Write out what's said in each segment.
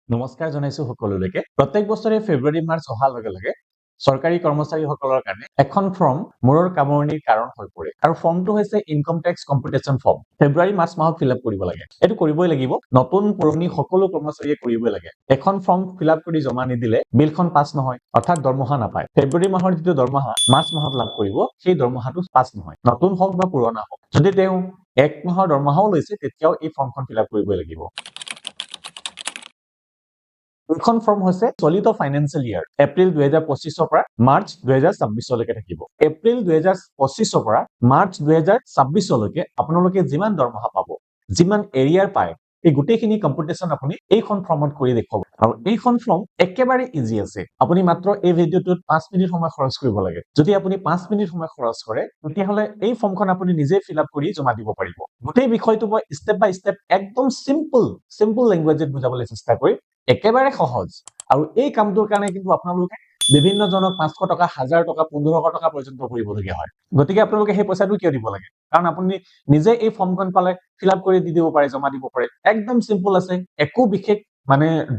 নমস্কাৰ জনাইছো সকলোলৈকে। প্ৰত্যেক বছৰে ফেব্ৰুৱাৰী মাৰ্চ অহাৰ লগে লগে চৰকাৰী কৰ্মচাৰীসকলৰ কাৰণে এখন ফৰ্ম মূৰৰ কামৰণিৰ কাৰণ হৈ পৰে আৰু ফৰ্মটো হৈছে ইনকম টেক্স কম্পিউটেশ্যন ফৰ্ম। ফেব্ৰুৱাৰী মাৰ্চ মাহত ফিল আপ কৰিব লাগে। এইটো কৰিবই লাগিব, নতুন পুৰণি সকলো কৰ্মচাৰীয়ে কৰিবই লাগে। এখন ফৰ্ম ফিল আপ কৰি জমা নিদিলে বিলখন পাছ নহয়, অৰ্থাৎ দৰমহা নাপায়। ফেব্ৰুৱাৰী মাহৰ যিটো দৰমহা মাৰ্চ মাহত লাভ কৰিব, সেই দৰমহাটো পাছ নহয়, নতুন হওক বা পুৰণা হওক। যদি তেওঁ 1 মাহৰ দৰমহাও লৈছে তেতিয়াও এই ফৰ্মখন ফিল আপ কৰিবই লাগিব। এইখন ফৰ্ম হৈছে চলিত ফাইনেন্সিয়েল ইয়াৰ এপ্ৰিল 2025 পৰা মাৰ্চ 2026 লৈকে থাকিব। এপ্ৰিল 2025 পৰা মাৰ্চ 2026 লৈকে আপোনালোকে যিমান দৰমহা পাব, যিমান এৰিয়াৰ পায়, এই গোটেইখিনি কম্পিউটেশ্যন আপুনি এইখন ফৰ্মত কৰি দেখুৱাব। আৰু এইখন ফৰ্ম একেবাৰে ইজি আছে। আপুনি মাত্ৰ এই ভিডিঅ'টোত 5 মিনিট সময় খৰচ কৰিব লাগে। যদি আপুনি 5 মিনিট সময় খৰচ কৰে তেতিয়াহ'লে এই ফৰ্মখন আপুনি নিজে ফিল আপ কৰি জমা দিব পাৰিব। গোটেই বিষয়টো মই ষ্টেপ বাই ষ্টেপ একদম চিম্পল লেংগুৱেজত বুজাবলৈ চেষ্টা কৰিম। একেবাৰে সহজ। আৰু এই কামটোৰ কাৰণে কিন্তু আপোনালোকে বিভিন্ন জনক 500 টকা, 1000 টকা, 1500 টকা পৰ্যন্ত কৰিবলগীয়া হয়। গতিকে আপোনালোকে সেই পইচাটো কিয় দিব লাগে? কাৰণ আপুনি নিজে এই ফৰ্মখন পালে ফিল আপ কৰি দি দিব পাৰে, জমা দিব পাৰে। একদম চিম্পল আছে, একো বিশেষ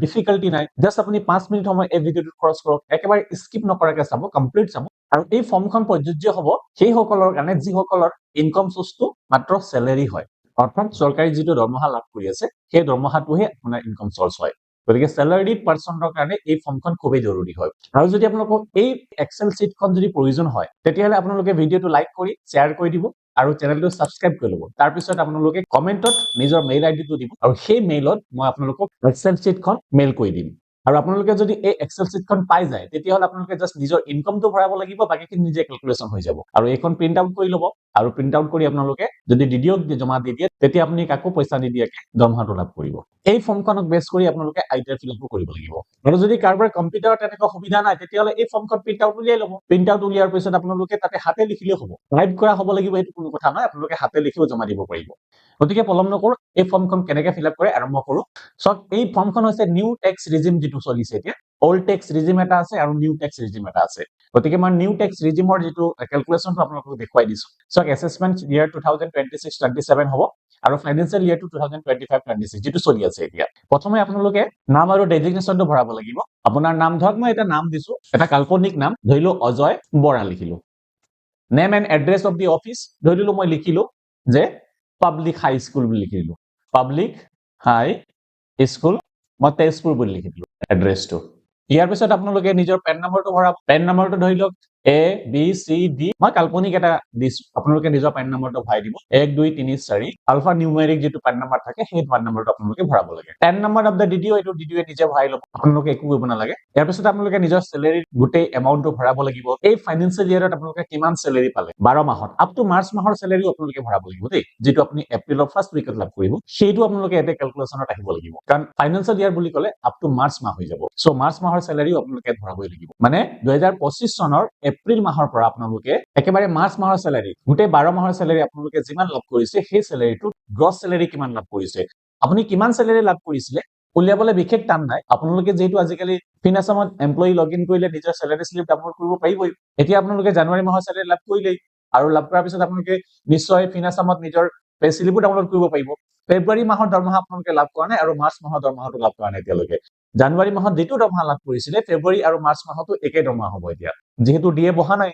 ডিফিকাল্টি নাই। জাষ্ট আপুনি 5 মিনিট সময় এই ভিডিঅ'টোত খৰচ কৰক, একেবাৰে স্কিপ নকৰাকে চাব, কমপ্লিট চাব। আৰু এই ফৰ্মখন প্ৰযোজ্য হ'ব সেই সকলৰ কাৰণে যিসকলৰ ইনকম সোৰ্সটো মাত্ৰ চেলাৰী হয়, অৰ্থাৎ চৰকাৰী যিটো দৰমহা লাভ কৰি আছে সেই দৰমহাটোহে আপোনাৰ ইনকম সোৰ্স হয়। গতিকে চেলাৰিড পাৰ্চনৰ কাৰণে এই ফৰ্মখন খুবেই জৰুৰী হয়। আৰু যদি আপোনালোকক এই এক্সেল শীটখন যদি প্ৰয়োজন হয় তেতিয়াহ'লে আপোনালোকে ভিডিঅ'টো লাইক কৰি শ্বেয়াৰ কৰি দিব আৰু চেনেলটো সাবস্ক্ৰাইব কৰি ল'ব। তাৰ পিছত আপোনালোকে কমেন্টত নিজৰ মেইল আইডিটো দিব আৰু সেই মেইলত মই আপোনালোকক এক্সেল শীটখন মেইল কৰি দিম। আৰু আপোনালোকে যদি এই এক্সেল শীটখন পাই যায় তেতিয়াহ'লে আপোনালোকে জাষ্ট নিজৰ ইনকমটো ভৰাব লাগিব, বাকিখিনি নিজে ক্যালকুলেশন হৈ যাব। আৰু এইখন প্ৰিন্ট আউট কৰি ল'ব আৰু প্ৰিন্ট আউট কৰি আপোনালোকে যদি ডিডিঅ'ক জমা দি দিয়ে তেতিয়া আপুনি কাকো পইচা নিদিয়াকে দৰমহাটো লাভ কৰিব। এই ফৰ্মখনক বেছ কৰি আপোনালোকে আইডিয়া ফিল আপ কৰিব লাগিব। আৰু যদি কাৰোবাৰ কম্পিউটাৰত তেনেকুৱা সুবিধা নাই তেতিয়াহ'লে এই ফৰ্মখন প্ৰিন্ট আউট উলিয়াই ল'ব। প্ৰিন্ট আউট উলিয়াৰ পিছত আপোনালোকে তাতে হাতে লিখিলেও হ'ব। টাইপ কৰা হ'ব লাগিব এইটো কোনো কথা নহয়, আপোনালোকে হাতে লিখিও জমা দিব পাৰিব। গতিকে পলম নকৰো, এই ফৰ্মখন কেনেকৈ ফিল আপ কৰে আৰম্ভ কৰো। সো এই ফৰ্মখন হৈছে নিউ টেক্স ৰিজিম যিটো চলিছে এতিয়া। ওল্ড টেক্স ৰিজিম এটা আছে আৰু নিউ টেক্স ৰিজিম এটা আছে। গতিকে মই নিউ টেক্স ৰিজিমৰ যিটো ক্যালকুলেশনটো আপোনালোকক দেখুৱাই দিছো। সো এসেসমেন্ট ইয়াৰ 2026-27 হ'ব আৰু ফাইনেন্সিয়েল ইয়াৰটো 2025-26 যিটো চলি আছে এতিয়া। প্ৰথমে আপোনালোকে নাম আৰু ডেজিগনেশ্যনটো ভৰাব লাগিব। আপোনাৰ নাম ধৰক মই এটা নাম দিছো, এটা কাল্পনিক নাম, ধৰিলো অজয় বৰা লিখিলো। Name and address of the office ধৰিলো মই লিখিলো যে পাব্লিক হাই স্কুল বুলি লিখিলো। পাব্লিক হাই স্কুল মই তেজপুৰ বুলি লিখি দিলো এড্ৰেছটো। ইয়াৰ পিছত আপোনালোকে নিজৰ পেন নম্বৰটো ভৰাব। পেন নম্বৰটো ধৰি লওক ABCD, মই কাল্পনিক এটা দিছো, আপোনালোকে নিজৰ পেন নম্বৰটো ভৰাই দিব। 1 2 3 4 আলফা নিউমেৰিক যিটো পেন নম্বৰ থাকে সেই পেন নম্বৰটো আপোনালোকে ভৰাব লাগে। পেন নম্বৰ অফ দা ডিডিঅ এইটো ডিডিঅ নিজে ভৰাই ল'ব, আপোনালোকে একো কৰিব নালাগে। ইয়াৰ পিছত আপোনালোকে নিজৰ চেলাৰী গোটেই এমাউন্টটো ভৰাব লাগিব। এই ফাইনেন্সিয়েল ইয়াৰত আপোনালোকে কিমান চেলাৰী পালে 12 মাহত আপ টু মাৰ্চ মাহৰ চেলাৰী আপোনালোকে ভৰাব লাগিব দেই। যেটো আপুনি এপ্ৰিলৰ ফাৰ্ষ্ট উইকত লাভ কৰিব সেইটো আপোনালোকে এতে ক্যালকুলেশনত আহিব লাগিব। কাৰণ ফাইনেন্সিয়েল ইয়াৰ বুলি ক'লে আপ টু মাৰ্চ মাহ হৈ যাব। সো মাৰ্চ মাহৰ চেলাৰীও আপোনালোকে ভৰাবই লাগিব। মানে 2025 চনৰ এপ্ৰিল মাহৰ পৰা আপোনালোকে একেবাৰে মাৰ্চ মাহৰ চেলাৰী, গোটেই 12 মাহৰ চেলাৰী আপোনালোকে যিমান লাভ কৰিছে সেই চেলাৰীটো গ্ৰছ চেলাৰী কিমান লাভ কৰিছে, আপুনি কিমান চেলাৰী লাভ কৰিছিলে উলিয়াবলৈ বিশেষ টান নাই। আপোনালোকে যেহেতু আজিকালি ফিনাছামত এমপ্লয়ি লগইন কৰিলে নিজৰ চেলাৰী স্লিপ ডাউনলোড কৰিব পাৰিবই। এতিয়া আপোনালোকে জানুৱাৰী মাহৰ চেলাৰী লাভ কৰিলেই আৰু লাভ কৰাৰ পিছত আপোনালোকে নিশ্চয় ফিনাছামত নিজৰ পে স্লিপো ডাউনলোড কৰিব পাৰিব। ফেব্ৰুৱাৰী মাহৰ দৰমহা আপোনালোকে লাভ কৰা নাই আৰু মাৰ্চ মাহৰ দৰমহাটো লাভ কৰা নাই এতিয়ালৈকে। জানুৱাৰী মাহত যেটো দৰমহা লাভ কৰিছিলে ফেব্ৰুৱাৰী আৰু মাৰ্চ মাহতো একে দৰমহা হ'ব এতিয়া, যেহেতু ডিএ বহা নাই।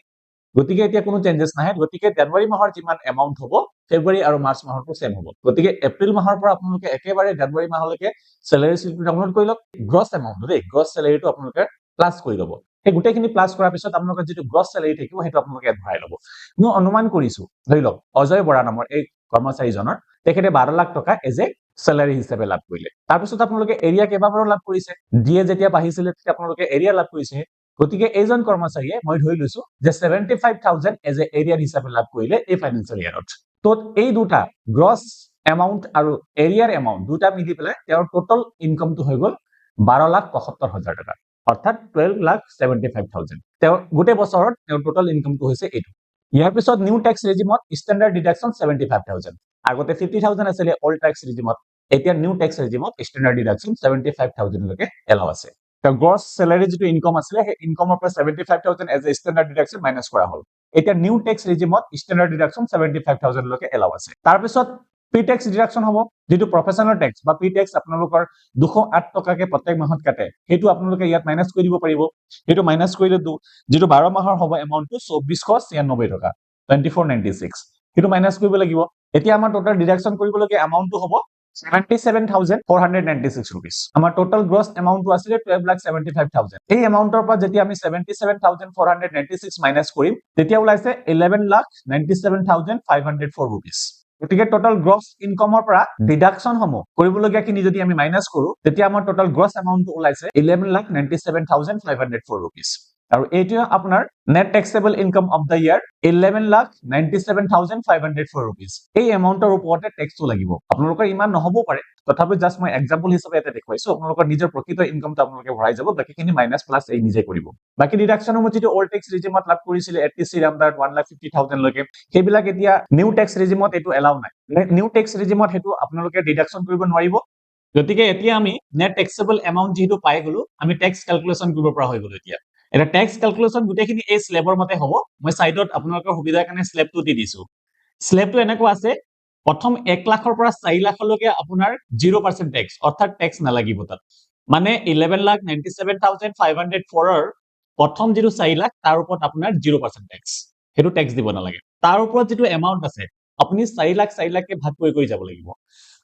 গতিকে এতিয়া কোনো চেঞ্জেছ নাহে। গতিকে জানুৱাৰী মাহৰ যিমান এমাউন্ট হ'ব ফেব্ৰুৱাৰী আৰু মাৰ্চ মাহৰটো সেম হ'ব। গতিকে এপ্ৰিল মাহৰ পৰা আপোনালোকে একেবাৰে জানুৱাৰী মাহলৈকে চেলাৰী স্লিপটো ডাউনলোড কৰি লওক। গ্ৰছ এমাউন্টটো দেই, গ্ৰছ চেলাৰীটো আপোনালোকে প্লাস কৰি ল'ব। এই গোটেইখিনি প্লাস কৰাৰ পিছত আপোনালোকৰ যিটো গ্ৰছ চেলাৰী থাকিব সেইটো আপোনালোকে ইয়াত ভৰাই ল'ব। মই অনুমান কৰিছো, ধৰি লওক অজয় বৰা নামৰ এই কৰ্মচাৰীজনৰ তেখেতে 12 লাখ টকা এজ এ চেলাৰী হিচাপে লাভ কৰিলে। তাৰ পিছত আপোনালোকে এৰিয়া কেইবাবাৰো লাভ কৰিছে, ডিএ যেতিয়া বাঢ়িছিলে তেতিয়া আপোনালোকে এৰিয়া লাভ কৰিছে। গতিকে এইজন কৰ্মচাৰীয়ে মই ধৰি লৈছো যে 75,000 এজ এ এৰিয়া হিচাপে লাভ কৰিলে এই ফাইনেন্সিয়েল ইয়াৰত। তো এই দুটা গ্ৰছ এমাউন্ট আৰু এৰিয়াৰ এমাউন্ট দুটা মিলি পেলাই তেওঁৰ টোটাল ইনকামটো হৈ গ'ল 12,75,000 টকা, অৰ্থাৎ 12,75,000। তেওঁৰ গোটেই বছৰত তেওঁৰ টোটাল ইনকামটো হৈছে এইটো। ইয়াৰ পিছত নিউ টেক্স ৰেজিমত ষ্টেণ্ডাৰ্ড ডিডাকশন 75,000, আগতে 50,000 আছিলে ওল্ড টেক্স ৰেজিমত, এতিয়া নিউ টেক্স ৰেজিমত ষ্টেণ্ডাৰ্ড ডিডাকশন 75,000 লৈকে এলাও আছে। The gross salary যিটো ইনকাম আছিলে সেই ইনকামৰ পৰা 75,000 as a standard deduction minus কৰা হ'ল। এতিয়া নিউ টেক্স ৰেজিমত ষ্টেণ্ডাৰ্ড ডিডাকশন 75,000 লৈকে এলাও আছে। তাৰ পিছত পি টেক্স ডিডাকশন হ'ব যেটো প্ৰফেশনাল টেক্স বা পি টেক্স আপোনালোকৰ 208 টকাকে প্ৰত্যেক মাহত কাটে হেতু আপোনালোকে ইয়াত মাইনাস কৰি দিব পাৰিব হেতু মাইনাস কৰিলে যেটো 12 মাহৰ হ'ব এমাউন্টটো 2496 টকা 2496 হেতু মাইনাস কৰিব লাগিব এতিয়া আমাৰ টোটাল ডিডাকশন কৰিবলগীয়া এমাউন্টটো হ'ব 77,496 rupees আমাৰ টোটাল গ্ৰছ এমাউন্টটো আছিল 12,75,000 এই এমাউন্টৰ পৰা যেতিয়া আমি 77,496 মাইনাস কৰিম তেতিয়া ওলাইছে 11,97,504 rupees গতিকে টোটাল গ্ৰছ ইনকামৰ পৰা ডিডাকশন সমূহ কৰিবলগীয়াখিনি যদি আমি মাইনাস কৰো তেতিয়া আমাৰ টোটাল গ্ৰছ এমাউন্টটো ওলাইছে 11,97,504 rupees আৰু এইটো আপোনাৰ net taxable income of the year 11,97,504 rupees এই এমাউন্টৰ ওপৰতে টেক্সটো লাগিব আপোনালোকৰ ইমান নহব পাৰে তথাপি জাস্ট মই এক্সাম্পল হিচাপে এটা দেখুৱাইছো আপোনালোকৰ নিজৰ প্ৰকৃত ইনকামটো আপোনালোকে ভৰাই যাব বাকিখিনি মাইনাস প্লাস এই নিজে কৰিব বাকি ডিডাকশনৰ মতে অল্ড টেক্স ৰেজিমত লাভ কৰিছিল এটিসি ৰামদাৰ 1,50,000 লৈকে সেইবিলাক এতিয়া নিউ টেক্স ৰেজিমত এটো এলাউ নাই নিউ টেক্স ৰেজিমত হেতু আপোনালোকে ডিডাকশন কৰিব নোৱাৰিব গতিকে এতিয়া আমি নেট টেক্সেবল এমাউন্ট যেটো পাই গলো আমি টেক্স ক্যালকুলেশন কৰিব পৰা হৈ গলো এতিয়া এটা টেক্স ক্যালকুলেশন গুটেখিনি এই স্ল্যাবৰ মতে হ'ব মই সাইডত আপোনালোকৰ সুবিধাৰ কাৰণে স্ল্যাবটো দি দিছো স্ল্যাবটো এনেকুৱা আছে প্ৰথম 1 লাখৰ পৰা 4 লাখলৈকে আপোনাৰ 0% টেক্স অৰ্থাৎ টেক্স নালাগিব তাত মানে 11,97,504 ৰ প্ৰথম যেটো 4 লাখ তাৰ ওপৰত আপোনাৰ 0% টেক্স হেতু টেক্স দিব নালাগে তাৰ ওপৰত যেটো এমাউন্ট আছে আপুনি 4 লাখ কে ভাগ কৰি যাব লাগিব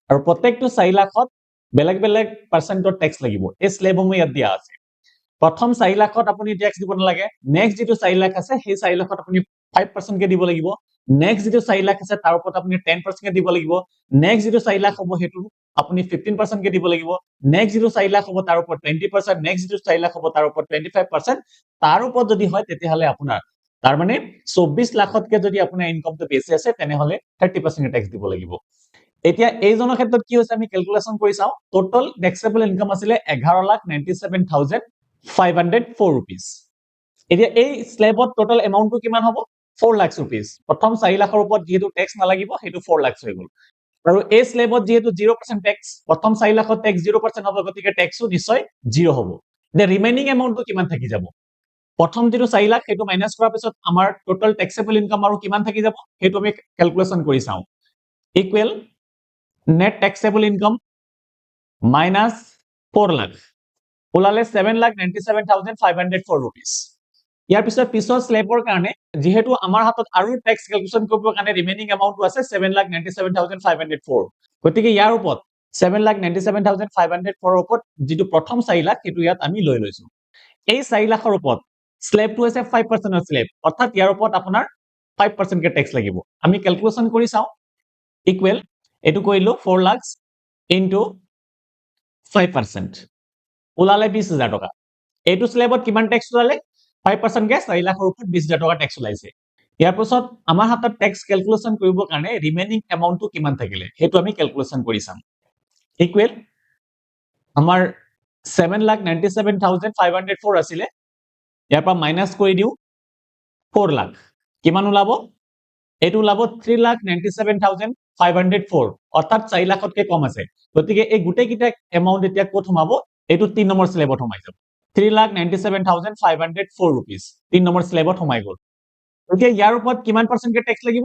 আৰু প্ৰত্যেকটো 4 লাখত বেলেগ বেলেগ পাৰ্চেন্টৰ টেক্স লাগিব এই স্ল্যাবসমূহ ইয়াত দিয়া আছে প্ৰথম 4 লাখত আপুনি টেক্স দিব নালাগে নেক্সট যেটো 4 লাখ আছে সেই 4 লাখত আপুনি 5% কে দিব লাগিব নেক্সট যেটো 4 লাখ আছে তাৰ ওপৰত আপুনি 10% কে দিব লাগিব নেক্সট যেটো 4 লাখ হ'ব হেতু আপুনি 15% কে দিব লাগিব নেক্সট যেটো 4 লাখ হ'ব তাৰ ওপৰত 20% নেক্সট যেটো 4 লাখ হ'ব তাৰ ওপৰত 25% তাৰ ওপৰত যদি হয় তেতিয়াহলে আপোনাৰ তাৰ মানে 24 লাখতকে যদি আপোনাৰ ইনকামটো বেছি আছে তেনেহলে 30% টেক্স দিব লাগিব এতিয়া এইজনৰ ক্ষেত্ৰত কি হৈছে আমি ক্যালকুলেশন কৰি চাও টোটাল টেক্সেবল ইনকাম আছিল 11,97,504 rupees এতিয়া এই স্ল্যাবত টোটাল এমাউন্টটো কিমান হ'ব 4 লাখ rupees প্ৰথম 4 লাখৰ ওপৰত যেহেতু টেক্স নালাগিব হেতু 4 লাখ হৈ গল আৰু এই স্ল্যাবত যেহেতু 0% টেক্স প্ৰথম 4 লাখত টেক্স 0% হ'ব গতিকে টেক্সও নিশ্চয় 0 হ'ব দে ৰিমেইনিং এমাউন্টটো কিমান থাকি যাব প্ৰথম যেটো 4 লাখ হেতু মাইনাস কৰাৰ পিছত আমাৰ টোটাল টেক্সেবল ইনকাম আৰু কিমান থাকি যাব হেতু আমি ক্যালকুলেশন কৰি চাও equal net taxable income minus 4 lakh ওলালে 7,97,504 rupees ইয়াৰ পিছৰ স্ল্যাবৰ কাৰণে যেহেতু আমাৰ হাতত আৰু ট্যাক্স ক্যালকুলেশন কৰিবৰ কাৰণে ৰিমেইনিং এমাউন্টটো আছে 7,97,504 গতিকে ইয়াৰ ওপৰত 7,97,504 ওপৰত যেটো প্ৰথম 4 লাখ হেতু ইয়াত আমি লৈ লৈছো এই 4 লাখৰ ওপৰত স্ল্যাবটো আছে 5% অফ স্ল্যাব অৰ্থাৎ ইয়াৰ ওপৰত আপোনাৰ 5% কে ট্যাক্স লাগিব আমি ক্যালকুলেশন কৰি চাও ইকুৱেল এটো কইলো 4 লাখ ইনটু 5% ওলালে 20,000 টকা এটো স্ল্যাবত কিমান ট্যাক্স ওলালে 5% কে 4 লাখৰ ওপৰত 20,000 টকা ট্যাক্স ওলাইছে ইয়াৰ পিছত আমাৰ হাতত ট্যাক্স ক্যালকুলেশন কৰিবৰ কাৰণে ৰিমেইনিং এমাউন্টটো কিমান থাকিলে হেতু আমি ক্যালকুলেশন কৰি চাম ইকুৱেল আমাৰ 7,97,504 আছিল ইয়াৰ পৰা মাইনাস কৰি দিও 4 লাখ কিমান ওলাব এটো ওলাব 3,97,504 অৰ্থাৎ 4 লাখতকে কম আছে গতিকে এই গুটে কিটা এমাউন্ট এতিয়া কত সোমাব এটো 3 নম্বৰ স্ল্যাবত সোমাই যাব 3,97,504 rupees 3 নম্বৰ স্ল্যাবত সোমাই গল গতিকে ইয়াৰ ওপৰত কিমান পাৰ্চেন্ট কে ট্যাক্স লাগিব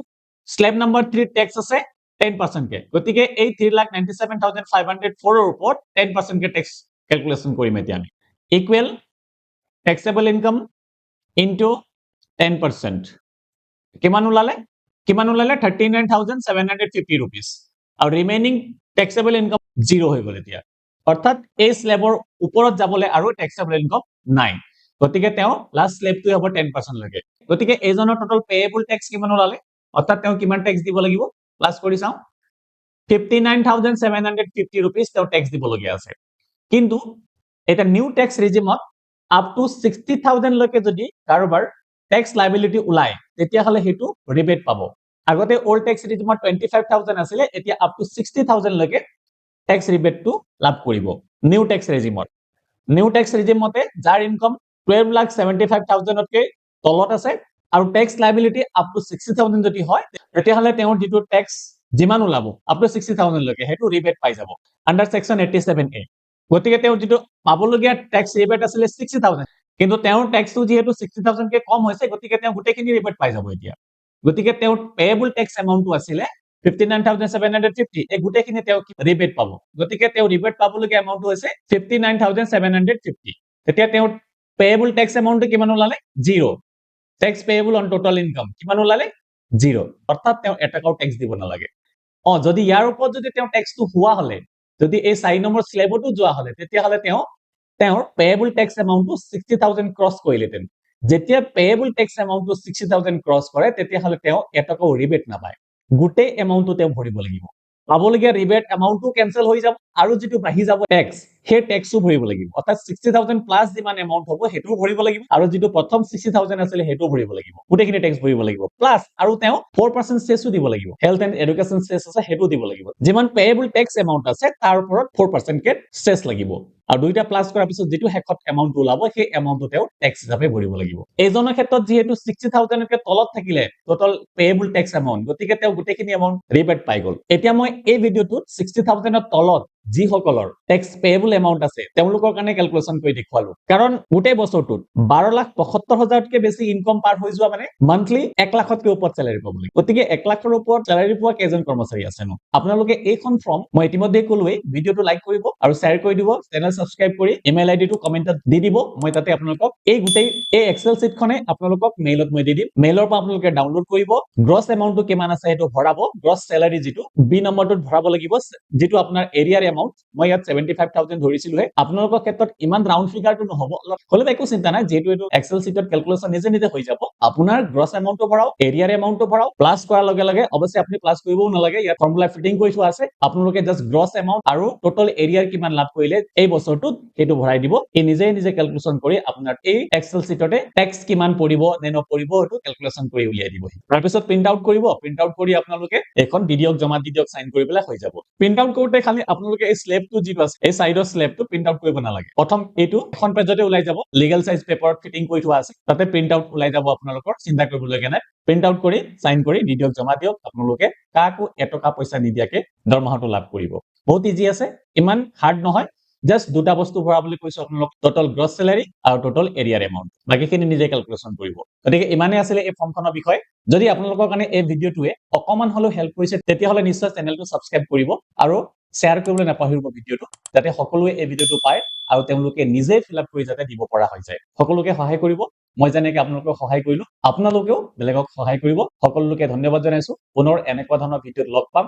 স্ল্যাব নম্বৰ 3 ট্যাক্স আছে 10% কে গতিকে এই 3,97,504 ৰ ওপৰত 10% কে ট্যাক্স ক্যালকুলেশন কৰিম এতিয়া আমি ইকুৱেল ট্যাক্সেবল ইনকাম ইনটু 10% কিমান ওলালে 39,750 rupees আৰু ৰিমেইনিং ট্যাক্সেবল ইনকাম 0 হৈ গল এতিয়া অৰ্থাৎ এই স্ল্যাবৰ ওপৰত যাবলৈ আৰু ট্যাক্সেবল ইনকাম নাই গতিকে তেওঁ লাষ্ট স্ল্যাবটো হ'ব 10% লৈকে গতিকে এজনৰ টোটাল পেয়েবল ট্যাক্স কিমান ওলালে অৰ্থাৎ তেওঁ কিমান ট্যাক্স দিব লাগিব প্লাস কৰি চাও 59,750 rupees তেওঁ ট্যাক্স দিব লগিয়া আছে কিন্তু এটা নিউ ট্যাক্স ৰেজিমত আপ টু 60,000 লৈকে যদি কাৰোবাৰ ট্যাক্স লায়াবিলিটি উলাই তেতিয়া হলে হেতু ৰিবেট পাব আগতে ওল্ড ট্যাক্স ৰেজিমত 25,000 আছিল এতিয়া আপ টু 60,000 লৈকে ট্যাক্স ৰিবেটটো লাভ কৰিব নিউ ট্যাক্স ৰেজিম মতে যাৰ ইনকাম 12,75,000 তকৈ তলত আছে আৰু ট্যাক্স লায়াবিলিটি আপ টু 60,000 যদি হয় তেতিয়া হলে তেওঁৰ যেটো ট্যাক্স যিমান ওলাব আপ টু 60,000 লৈকে হেতু ৰিবেট পাই যাব আন্ডাৰ সেকশন 87A গতিকে তেওঁৰ যেটো পাবলগীয়া ট্যাক্স ৰিবেট আছিল 60,000 কিন্তু তেওঁৰ ট্যাক্সটো যেহেতু 60,000 কে কম হৈছে গতিকে তেওঁ গুটেখিনি ৰিবেট পাই যাব এতিয়া গতিকে তেওঁৰ পেয়েবল ট্যাক্স এমাউন্টটো আছিল 59,750 এই গোটেইখিনি তেওঁ ৰিবেট পাব গতিকে তেওঁ ৰিবেট পাবলগীয়া এমাউণ্টটো হৈছে 59,750 তেতিয়া তেওঁ পেয়েবল টেক্স এমাউণ্টটো কিমান ওলালে 0 tax payable on total income কিমান ওলালে 0 অৰ্থাৎ তেওঁ এটকাও টেক্স দিব নালাগে যদি ইয়াৰ ওপৰত যদি তেওঁ টেক্সটো হোৱা হলে যদি এই 4 নম্বৰ স্লেবটো যোৱা হলে তেতিয়া হলে তেওঁৰ পেয়েবল টেক্স এমাউণ্টটো 60,000 ক্ৰছ কৰিলেতেন যেতিয়া পেয়েবল টেক্স এমাউণ্টটো 60,000 ক্ৰছ কৰে তেতিয়া হলে তেওঁ এটকাও ৰিবেট নাপায় গোটেই এমাউণ্টটো তেওঁ ভৰিব লাগিব পাবলগীয়া ৰিবেট এমাউণ্টটো কেনসেল হৈ যাব আৰু যেটো বাহি যাব টেক্স সেই টেক্সও ভৰিব লাগিব অৰ্থাৎ 60,000 প্লাস যিমান এমাউণ্ট হ'ব হেটো ভৰিব লাগিব আৰু যেটো প্ৰথম 60,000 আছিল হেটো ভৰিব লাগিব গোটেইখিনি টেক্স ভৰিব লাগিব প্লাস আৰু তেওঁ 4% সেসও দিব লাগিব হেলথ এণ্ড এডুকেশন সেস আছে হেটো দিব লাগিব যিমান পেয়েবল টেক্স এমাউণ্ট আছে তাৰ ওপৰত 4% কে সেস লাগিব আৰু দুইটা প্লাস কৰাৰ পিছত যেটো হেকত এমাউণ্ট ওলাব সেই এমাউণ্টটো তেওঁ টেক্স হিচাপে ভৰিব লাগিব এইজনৰ ক্ষেত্ৰত যেহেতু 60,000 কে তলত থাকিলে টোটাল পেয়েবল টেক্স এমাউণ্ট গতিকে তেওঁ গোটেইখিনি এমাউণ্ট ৰিবেট পাই গল এতিয়া মই এই ভিডিওটোত 60,000 ৰ তলত যিসকলৰ টেক্স পেয়েবল এমাউণ্ট আছে তেওঁলোকৰ কাৰণে ক্যালকুলেশন কৰি দেখুৱালো কাৰণ গোটেই বছৰটোত 12,75,000 তকৈ বেছি ইনকাম পাৰ হৈ যোৱা মানে মান্থলি 1 লাখতকৈ ওপৰত স্যালাৰি পাব লাগিব গতিকে 1 লাখৰ ওপৰত স্যালাৰি পোৱা কেইজন কৰ্মচাৰী আছে নো আপোনালোকে এইখন ফৰ্ম মই ইতিমধ্যে কলোৱে ভিডিওটো লাইক কৰিব আৰু শেয়াৰ কৰি দিব চেনেল সাবস্ক্ৰাইব কৰি ইমেইল আইডিটো কমেন্টত দি দিব মই তাতে আপোনালোকক এই গোটেই এই এক্সেল শীটখনে আপোনালোকক মেইলত মই দি দিম মেইলৰ পৰা আপোনালোকে ডাউনলোড কৰিব গ্ৰছ এমাউণ্টটো কিমান আছে হেটো ভৰাব গ্ৰছ স্যালাৰি যেটো বি নম্বৰটোত ভৰাব লাগিব যেটো আপোনাৰ এৰিয়াৰ এমাউণ্ট মই ইয়াত 75,000 ধৰিছিলো হে আপোনালোকৰ ক্ষেত্ৰত ইমান ৰাউণ্ড ফিগাৰটো নহব অলপ হলেও একো চিন্তা নাই যেটো এটো এক্সেল শীটত ক্যালকুলেশন নিজে নিজে হৈ যাব আপোনাৰ গ্ৰছ এমাউণ্টটো ভৰাও এৰিয়াৰ এমাউণ্টটো ভৰাও প্লাস কৰাৰ লগে লগে অৱশ্যে আপুনি প্লাস কৰিবও নালাগে ইয়াত ফৰ্মুলা ফিটিং কৰি থোৱা আছে আপোনালোকে জাস্ট গ্ৰছ এমাউণ্ট আৰু টোটাল এৰিয়াৰ কিমান লাভ কৰিলে এই বছৰটোত হেটো ভৰাই দিব এই নিজে ক্যালকুলেশন কৰি আপোনাৰ এই এক্সেল শীটতে টেক্স কিমান পৰিব নে নপৰিব হেটো ক্যালকুলেশন কৰি উলিয়াই দিব তাৰ পিছত প্ৰিন্ট আউট কৰিব প্ৰিন্ট আউট কৰি আপোনালোকে এখন ভিডিঅ জমা দি দিয়ক সাইন কৰি পেলাই হৈ যাব প্ৰিন্ট আউট কৰোতে খালি আপোনালোকে এই স্লেবটো যেটো আছে এই সাইডৰ স্লেবটো প্ৰিন্ট আউট কৰিব নালাগে প্ৰথম এইটো এখন পেজতে ওলাই যাব লিগ্যাল সাইজ পেপাৰত ফিটিং কৰি থোৱা আছে তাতে প্ৰিন্ট আউট ওলাই যাব আপোনালোকৰ চিন্তা কৰিবলগীয়া নাই প্ৰিন্ট আউট কৰি সাইন কৰি ভিডিঅ জমা দিয়ক আপোনালোকে কাকো এটকা পইচা নিদিয়াকে দৰমহাটো লাভ কৰিব বহুত ইজি আছে ইমান হাৰ্ড নহয় জাস্ট দুটা বস্তু ভৰাবলৈ কৈছো আপোনালোক টোটাল গ্ৰছ স্যালাৰি আৰু টোটাল এৰিয়াৰ এমাউণ্ট বাকিখিনি নিজে ক্যালকুলেশন কৰিব গতিকে ইমানে আছিল এই ফৰ্মখনৰ বিষয় যদি আপোনালোকৰ কাৰণে এই ভিডিওটোৱে অকমান হলেও হেল্প কৰিছে তেতিয়া হলে নিশ্চয় চেনেলটো সাবস্ক্ৰাইব কৰিব আৰু শেয়াৰ কৰিবলৈ নাপাহৰিব ভিডিওটো যাতে সকলোৱে এই ভিডিওটো পায় আৰু তেওঁলোকে নিজে ফিল আপ কৰি যাতে দিব পৰা হৈ যায় সকলোকে সহায় কৰিব মই জানেকে আপোনালোকক সহায় কৰিলো আপোনালোকেও বেলেগক সহায় কৰিব সকলোকে ধন্যবাদ জনাইছো পুনৰ এনেকুৱা ধৰণৰ ভিডিওত লগ পাম